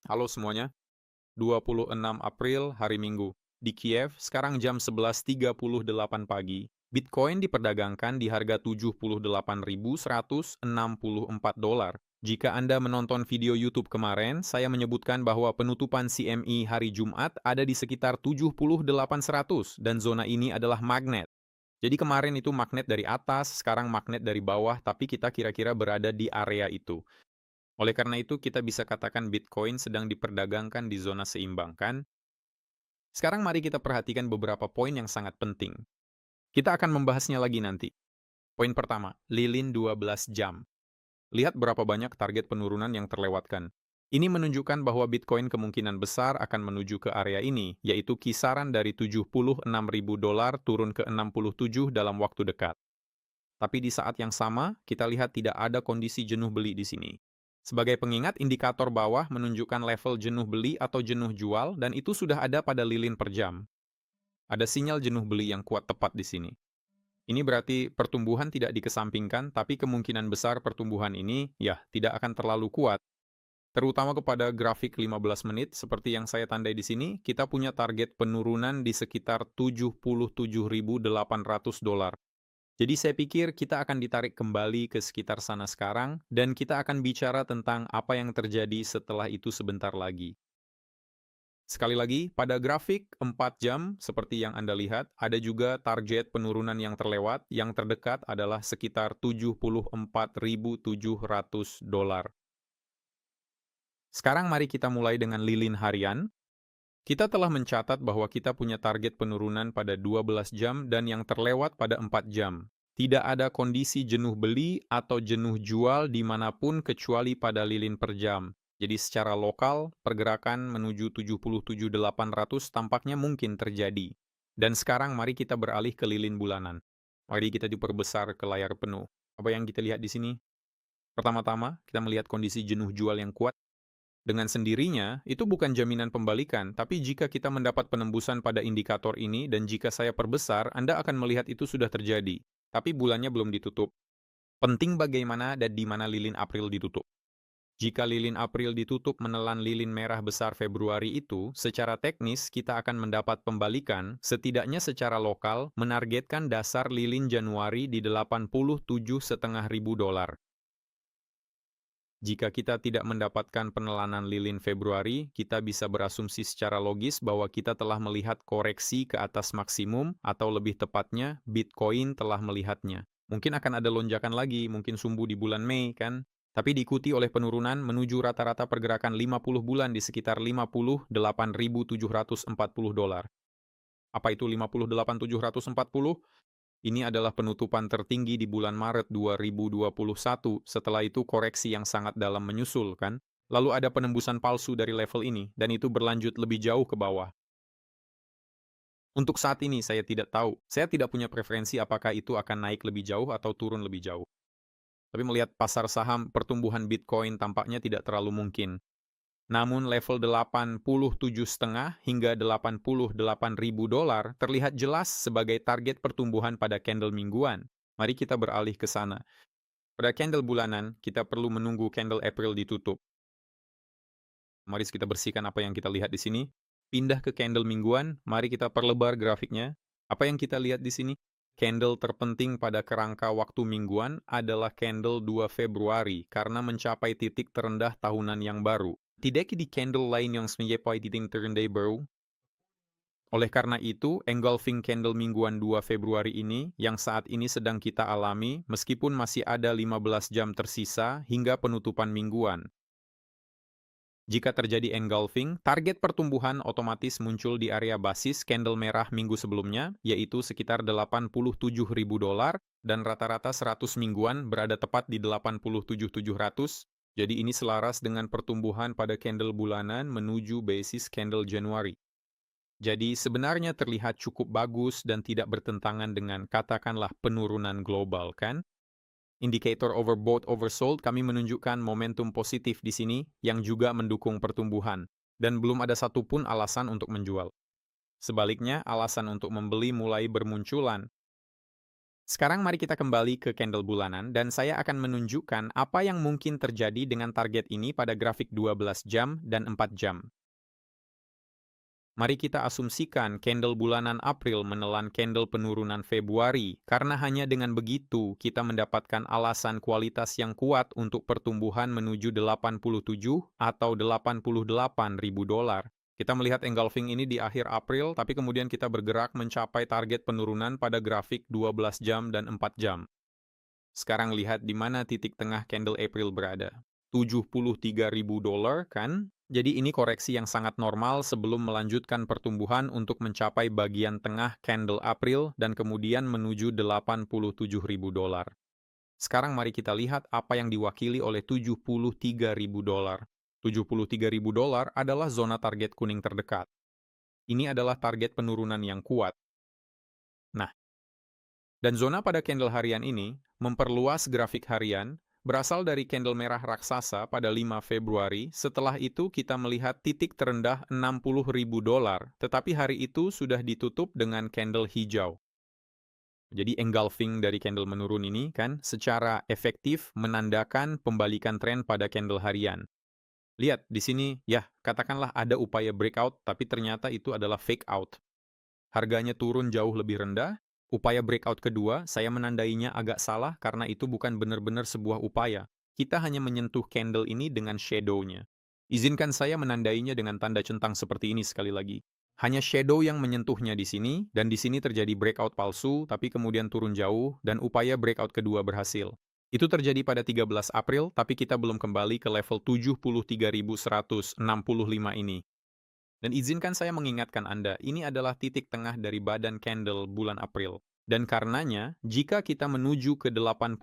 Halo semuanya, 26 April hari Minggu. Di Kiev, sekarang jam 11.38 pagi, Bitcoin diperdagangkan di harga 78.164 dolar. Jika Anda menonton video YouTube kemarin, saya menyebutkan bahwa penutupan CME hari Jumat ada di sekitar 78.100 dan zona ini adalah magnet. Jadi kemarin itu magnet dari atas, sekarang magnet dari bawah, tapi kita kira-kira berada di area itu. Oleh karena itu, kita bisa katakan Bitcoin sedang diperdagangkan di zona seimbang, kan? Sekarang mari kita perhatikan beberapa poin yang sangat penting. Kita akan membahasnya lagi nanti. Poin pertama, lilin 12 jam. Lihat berapa banyak target penurunan yang terlewatkan. Ini menunjukkan bahwa Bitcoin kemungkinan besar akan menuju ke area ini, yaitu kisaran dari 76.000 dolar turun ke 67 dalam waktu dekat. Tapi di saat yang sama, kita lihat tidak ada kondisi jenuh beli di sini. Sebagai pengingat, indikator bawah menunjukkan level jenuh beli atau jenuh jual, dan itu sudah ada pada lilin per jam. Ada sinyal jenuh beli yang kuat tepat di sini. Ini berarti pertumbuhan tidak dikesampingkan, tapi kemungkinan besar pertumbuhan ini, ya, tidak akan terlalu kuat. Terutama kepada grafik 15 menit, seperti yang saya tandai di sini, kita punya target penurunan di sekitar 77.800 dolar. Jadi saya pikir kita akan ditarik kembali ke sekitar sana sekarang, dan kita akan bicara tentang apa yang terjadi setelah itu sebentar lagi. Sekali lagi, pada grafik 4 jam, seperti yang Anda lihat, ada juga target penurunan yang terlewat, yang terdekat adalah sekitar 74.700 dolar. Sekarang mari kita mulai dengan lilin harian. Kita telah mencatat bahwa kita punya target penurunan pada 12 jam dan yang terlewat pada 4 jam. Tidak ada kondisi jenuh beli atau jenuh jual dimanapun kecuali pada lilin per jam. Jadi secara lokal, pergerakan menuju 77.800 tampaknya mungkin terjadi. Dan sekarang mari kita beralih ke lilin bulanan. Mari kita diperbesar ke layar penuh. Apa yang kita lihat di sini? Pertama-tama, kita melihat kondisi jenuh jual yang kuat. Dengan sendirinya, itu bukan jaminan pembalikan, tapi jika kita mendapat penembusan pada indikator ini dan jika saya perbesar, Anda akan melihat itu sudah terjadi. Tapi bulannya belum ditutup. Penting bagaimana dan di mana lilin April ditutup. Jika lilin April ditutup menelan lilin merah besar Februari itu, secara teknis kita akan mendapat pembalikan, setidaknya secara lokal, menargetkan dasar lilin Januari di 87.500 dolar. Jika kita tidak mendapatkan penelanan lilin Februari, kita bisa berasumsi secara logis bahwa kita telah melihat koreksi ke atas maksimum, atau lebih tepatnya, Bitcoin telah melihatnya. Mungkin akan ada lonjakan lagi, mungkin sumbu di bulan Mei, kan? Tapi diikuti oleh penurunan menuju rata-rata pergerakan 50 bulan di sekitar 58.740 dolar. Apa itu 58.740? Ini adalah penutupan tertinggi di bulan Maret 2021, setelah itu koreksi yang sangat dalam menyusul, kan? Lalu ada penembusan palsu dari level ini, dan itu berlanjut lebih jauh ke bawah. Untuk saat ini saya tidak tahu, saya tidak punya preferensi apakah itu akan naik lebih jauh atau turun lebih jauh. Tapi melihat pasar saham, pertumbuhan Bitcoin tampaknya tidak terlalu mungkin. Namun level 87,5 hingga 88.000 dolar terlihat jelas sebagai target pertumbuhan pada candle mingguan. Mari kita beralih ke sana. Pada candle bulanan, kita perlu menunggu candle April ditutup. Mari kita bersihkan apa yang kita lihat di sini. Pindah ke candle mingguan, mari kita perlebar grafiknya. Apa yang kita lihat di sini? Candle terpenting pada kerangka waktu mingguan adalah candle 2 Februari karena mencapai titik terendah tahunan yang baru. Tidak di candle lain yang mencapai titik terendah baru. Oleh karena itu, engulfing candle mingguan 2 Februari ini yang saat ini sedang kita alami meskipun masih ada 15 jam tersisa hingga penutupan mingguan. Jika terjadi engulfing, target pertumbuhan otomatis muncul di area basis candle merah minggu sebelumnya, yaitu sekitar 87.000 dolar, dan rata-rata 100 mingguan berada tepat di 87.700, jadi ini selaras dengan pertumbuhan pada candle bulanan menuju basis candle Januari. Jadi sebenarnya terlihat cukup bagus dan tidak bertentangan dengan katakanlah penurunan global, kan? Indikator overbought oversold kami menunjukkan momentum positif di sini yang juga mendukung pertumbuhan, dan belum ada satupun alasan untuk menjual. Sebaliknya, alasan untuk membeli mulai bermunculan. Sekarang mari kita kembali ke candle bulanan dan saya akan menunjukkan apa yang mungkin terjadi dengan target ini pada grafik 12 jam dan 4 jam. Mari kita asumsikan candle bulanan April menelan candle penurunan Februari, karena hanya dengan begitu kita mendapatkan alasan kualitas yang kuat untuk pertumbuhan menuju 87 atau 88 ribu dolar. Kita melihat engulfing ini di akhir April, tapi kemudian kita bergerak mencapai target penurunan pada grafik 12 jam dan 4 jam. Sekarang lihat di mana titik tengah candle April berada. 73 ribu dolar kan? Jadi ini koreksi yang sangat normal sebelum melanjutkan pertumbuhan untuk mencapai bagian tengah candle April dan kemudian menuju 87 ribu dolar. Sekarang mari kita lihat apa yang diwakili oleh 73 ribu dolar. 73 ribu dolar adalah zona target kuning terdekat. Ini adalah target penurunan yang kuat. Nah, dan zona pada candle harian ini memperluas grafik harian berasal dari candle merah raksasa pada 5 Februari. Setelah itu kita melihat titik terendah 60 ribu dolar, tetapi hari itu sudah ditutup dengan candle hijau. Jadi engulfing dari candle menurun ini kan secara efektif menandakan pembalikan tren pada candle harian. Lihat di sini, ya katakanlah ada upaya breakout, tapi ternyata itu adalah fake out. Harganya turun jauh lebih rendah. Upaya breakout kedua, saya menandainya agak salah karena itu bukan benar-benar sebuah upaya. Kita hanya menyentuh candle ini dengan shadow-nya. Izinkan saya menandainya dengan tanda centang seperti ini sekali lagi. Hanya shadow yang menyentuhnya di sini, dan di sini terjadi breakout palsu, tapi kemudian turun jauh, dan upaya breakout kedua berhasil. Itu terjadi pada 13 April, tapi kita belum kembali ke level 73.165 ini. Dan izinkan saya mengingatkan Anda, ini adalah titik tengah dari badan candle bulan April. Dan karenanya, jika kita menuju ke 87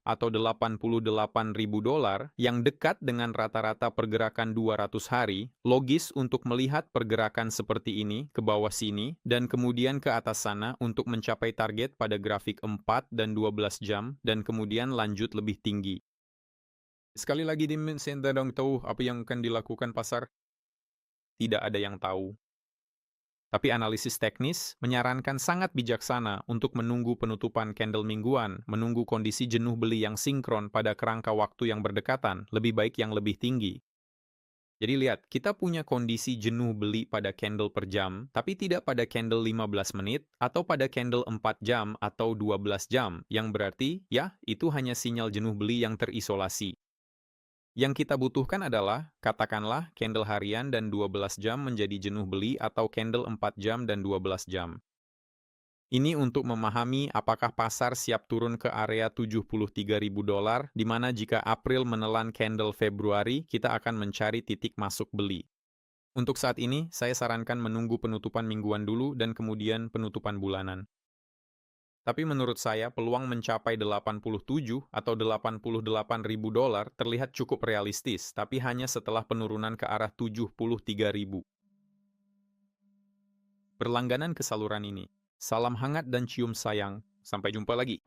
atau 88 ribu dolar yang dekat dengan rata-rata pergerakan 200 hari, logis untuk melihat pergerakan seperti ini ke bawah sini dan kemudian ke atas sana untuk mencapai target pada grafik 4 dan 12 jam dan kemudian lanjut lebih tinggi. Sekali lagi saya tidak tahu apa yang akan dilakukan pasar. Tidak ada yang tahu. Tapi analisis teknis menyarankan sangat bijaksana untuk menunggu penutupan candle mingguan, menunggu kondisi jenuh beli yang sinkron pada kerangka waktu yang berdekatan, lebih baik yang lebih tinggi. Jadi lihat, kita punya kondisi jenuh beli pada candle per jam, tapi tidak pada candle 15 menit, atau pada candle 4 jam atau 12 jam, yang berarti, ya, itu hanya sinyal jenuh beli yang terisolasi. Yang kita butuhkan adalah, katakanlah, candle harian dan 12 jam menjadi jenuh beli atau candle 4 jam dan 12 jam. Ini untuk memahami apakah pasar siap turun ke area 73 ribu dolar, di mana jika April menelan candle Februari, kita akan mencari titik masuk beli. Untuk saat ini, saya sarankan menunggu penutupan mingguan dulu dan kemudian penutupan bulanan. Tapi menurut saya peluang mencapai 87 atau 88 ribu dolar terlihat cukup realistis, tapi hanya setelah penurunan ke arah 73 ribu. Berlangganan ke saluran ini. Salam hangat dan cium sayang. Sampai jumpa lagi.